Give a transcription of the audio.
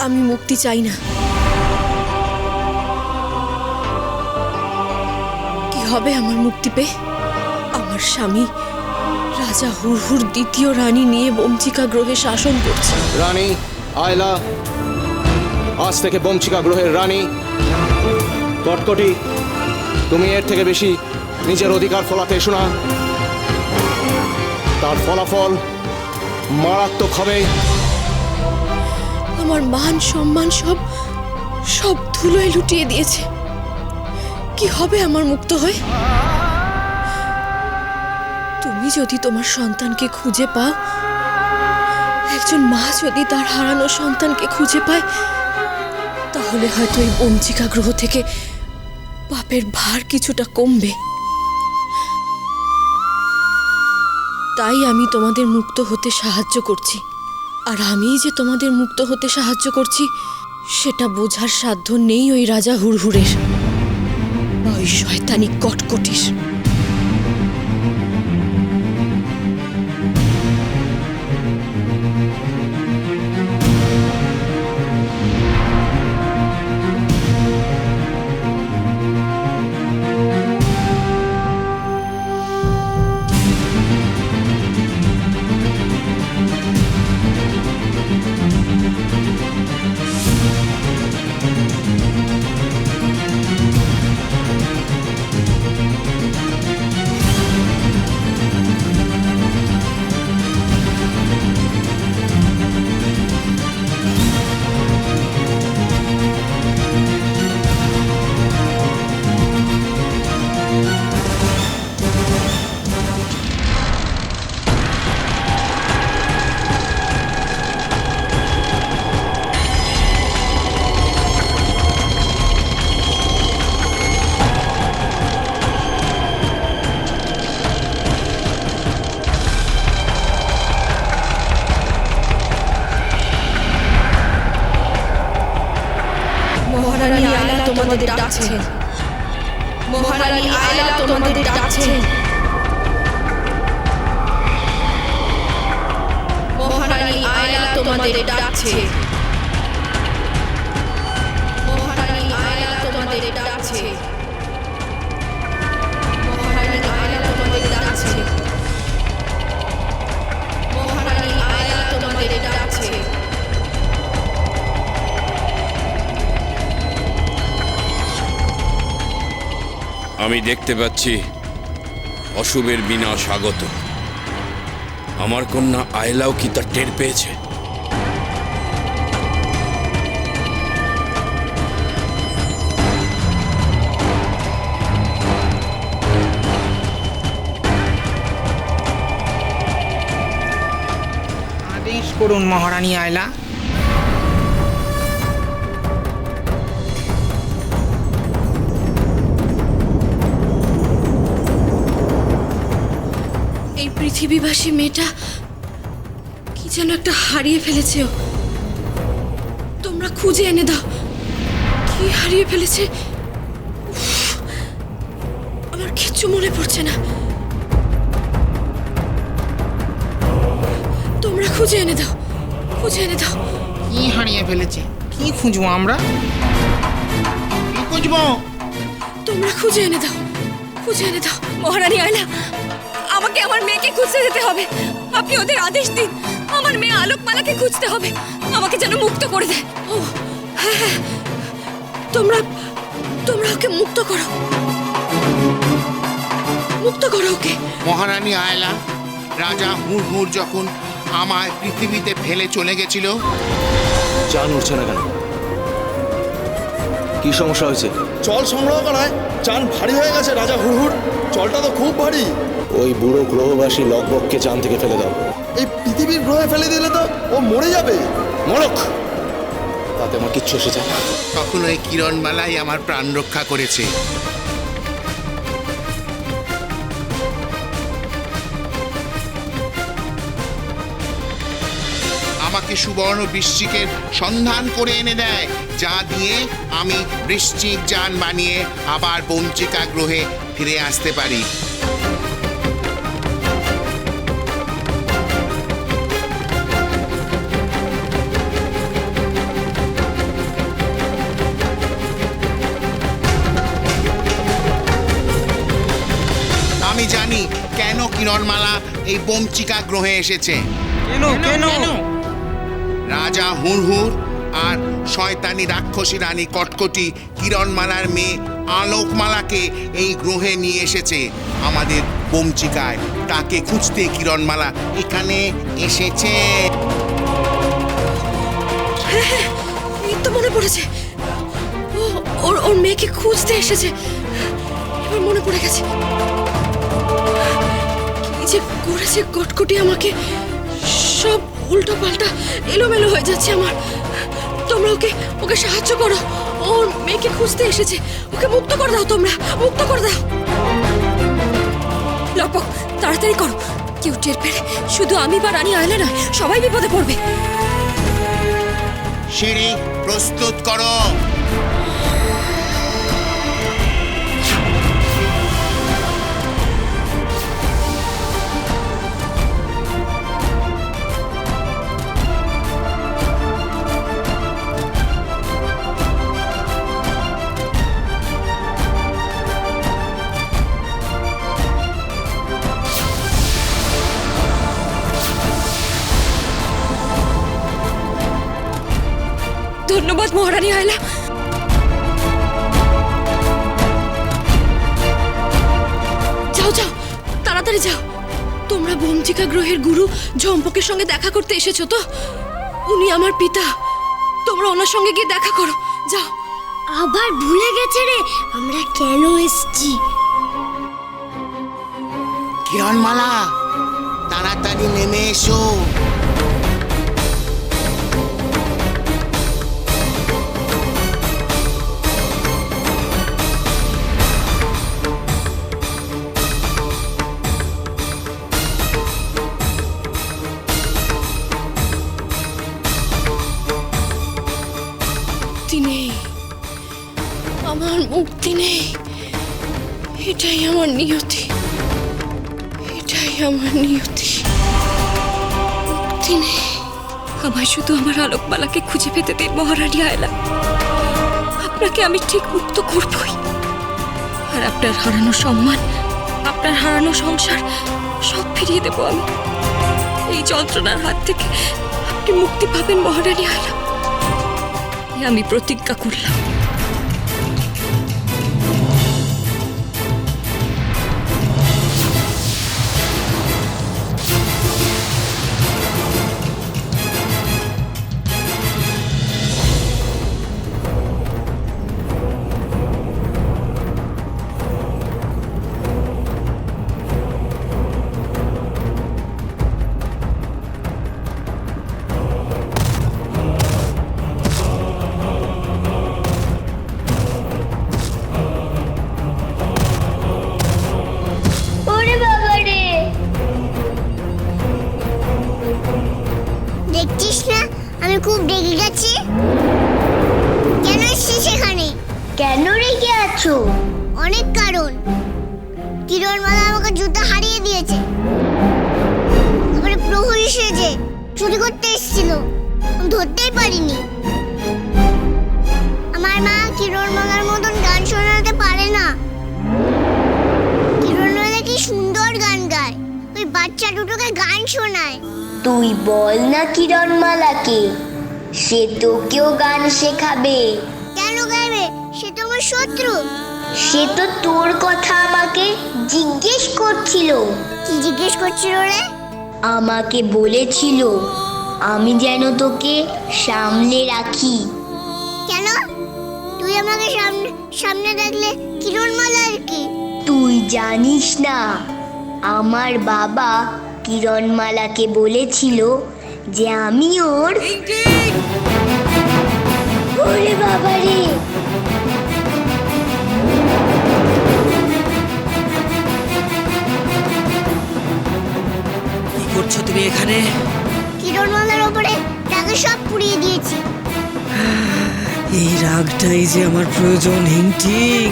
আমি মুক্তি চাই না। কি হবে আমার মুক্তি পেয়ে? আমার স্বামী রাজা হুরহুর দ্বিতীয় রানী নিয়ে বমচিকা গ্রহে শাসন করছে। রানী আয়লা আজ থেকে বমচিকা গ্রহের রানী। কটকটি, তুমি এর থেকে বেশি নিজের অধিকার ফলাতে এসো না। তার ফলাফল মারাত্মক হবে। আমার মান সম্মান সব ধুলোয় লুটিয়ে দিয়েছে। কি হবে আমার মুক্ত হয়ে? তুমি যদি তোমার সন্তানকে খুঁজে পাও, একজন মা যদি তার হারানো সন্তানকে খুঁজে পায়, তাহলে হয়তো এই বমচিকা গ্রহ থেকে পাপের ভার কিছুটা কমবে। তাই আমি তোমাদের মুক্ত হতে সাহায্য করছি। আর আমি যে তোমাদের মুক্ত হতে সাহায্য করছি সেটা বোঝার সাধ্য নেই ওই রাজা হুরহুরের বা ওই শয়তানি কটকটির। মহারানী আয়লা তোমাদের ডাকছে। মহারানী আয়লা তোমাদের ডাকছে। মহারানী আয়লা তোমাদের ডাকছে। মহারানী আয়লা তোমাদের ডাকছে। মহারানী আয়লা তোমাদের ডাকছে। মহারানী আয়লা তোমাদের ডাকছে। আমি দেখতে পাচ্ছি অশুভের বিনাশ আগত। আমার কন্যা আয়লাও কি তা টের পেয়েছে? আদেশ করুন মহারানী আয়লা। এই পৃথিবীবাসী মেয়েটা কি যেন একটা হারিয়ে ফেলেছে। তোমরা খুঁজে এনে দাও। কি হারিয়ে ফেলেছে? উফ, আমার কিচ্ছু মনে পড়ছে না। তোমরা খুঁজে এনে দাও, খুঁজে এনে দাও। কি হারিয়ে ফেলেছে? কি খুঁজবো আমরা? কি খুঁজবো? তোমরা খুঁজে এনে দাও, খুঁজে এনে দাও। মহারানী আয়লা, আমাকে আমার মেয়েকে খুঁজতে যেতে হবে। আপনি ওদের আদেশ দিন, আমার মেয়ে আলোকমালাকে খুঁজতে হবে। আমাকে যেন মুক্ত করে দেয়। ও হ্যাঁ হ্যাঁ, তোমরা ওকে মুক্ত করো, মুক্ত করো ওকে। মহারানী আয়লা, রাজা হুরহুর যখন আমায় পৃথিবীতে ফেলে চলে গেছিল। চান উঠছে না কেন? কি সমস্যা হয়েছে? জল সংগ্রহ করায় চান ভারী হয়ে গেছে রাজা হুড়হুড়। জলটা তো খুব ভারী। ওই বুড়ো গ্রহবাসী লগবককে চান থেকে ফেলে দাও। এই পৃথিবীর গ্রহে ফেলে দিলে তো ও মরে যাবে। মরক, তাতে আমার কিচ্ছু এসে যায় না। তখন ওই কিরণমালাই আমার প্রাণ রক্ষা করেছে। আমাকে সুবর্ণ বৃশ্চিকের সন্ধান করে এনে দেয়, যা দিয়ে আমি বৃশ্চিক যান বানিয়ে আবার বমচিকা গ্রহে ফিরে আসতে পারি। কিরণমালা এই বমচিকা গ্রহে এসেছে। কেন? রাজা হুড়হুড় আর শয়তানি রাক্ষসী রানী কটকটি কিরণমালার মেয়ে আলোকমালাকে এই গ্রহে নিয়ে এসেছে আমাদের বমচিকায়। তাকে খুঁজতে কিরণমালা এখানে এসেছে। এই তো মনে পড়েছে, ওর মেয়েকে খুঁজতে এসেছে। এবার মনে পড়ে গেছে কি যে করেছে কটকটি আমাকে। সব উল্টো পাল্টা এলোমেলো হয়ে যাচ্ছে আমার। তোমরা ওকে সাহায্য করো। ওর মেয়েকে খুঁজতে এসেছে, ওকে মুক্ত করে দাও। তোমরা মুক্ত করে দাও। লপক, তাড়াতাড়ি করো। কেউ টের পেলে শুধু আমি বা রানী আয়লা নয়, সবাই বিপদে পড়বে। সিঁড়ি প্রস্তুত করো। ধন্যবাদ মহারানী আয়লা। যাও যাও, তাড়াতাড়ি যাও। তোমরা বমচিকা গ্রহের গুরু ঝম্পকের সঙ্গে দেখা করতে এসেছো তো? উনি আমার পিতা। তোমরা ওনার সঙ্গে গিয়ে দেখা করো, যাও। আবার ভুলে গেছে রে আমরা কেন এসেছি। কিরণমালা, তাড়াতাড়ি নেমে এসো। মুক্তি নেই, আমার মুক্তি নেই। এটাই আমার নিয়তি, এটাই আমার নিয়তি। মুক্তি নেই। আমায় শুধু আমার আলোকমালাকে খুঁজে পেতে দিন মহারানী আয়লা। আপনাকে আমি ঠিক মুক্ত করবই। আর আপনার হারানো সম্মান, আপনার হারানো সংসার সব ফিরিয়ে দেব আমি। এই যন্ত্রণার হাত থেকে আপনি মুক্তি পাবেন মহারানী আয়লা। আমি প্রতিজ্ঞা করলাম। ওরে বাবা রে, দেখছিস না আমি খুব রেগে গেছি। কেন এসেছিস এখানে? কেন রেগে আছো? অনেক কারণ। কিরণমালা আমাকে জুতা হারিয়ে দিয়েছে। তারপরে প্রহরী সেজে চুরি করতে এসেছিল, আমি ধরতেই পারিনি। আমার মা কিরণমালার মতন গান শোনাতে পারে না। কিরণমালা কি সুন্দর গান গায়, ওই বাচ্চা দুটোকে গান শোনায়। তুই বল না কিরণমালাকে, সে তোকেও গান শেখাবে। কেন গাইবে? সে তো আমার শত্রু। সে তো তোর কথা আমাকে জিজ্ঞেস করছিল। কি জিজ্ঞেস করছিল রে? আমাকে বলেছিল আমি যেন তোকে সামনে রাখি। কেন? তুই আমাকে সামনে রাখলে কিরণমালার কি? তুই জানিস না, আমার বাবা কিরণমালাকে বলেছিল যে আমি ওর। ওরে বাবা রে, কি করছো তুমি এখানে? কিরণমালার ওপরে টাকা সব পুড়িয়ে দিয়েছি। এই রাগটাই যে আমার প্রয়োজন, হিংটিং।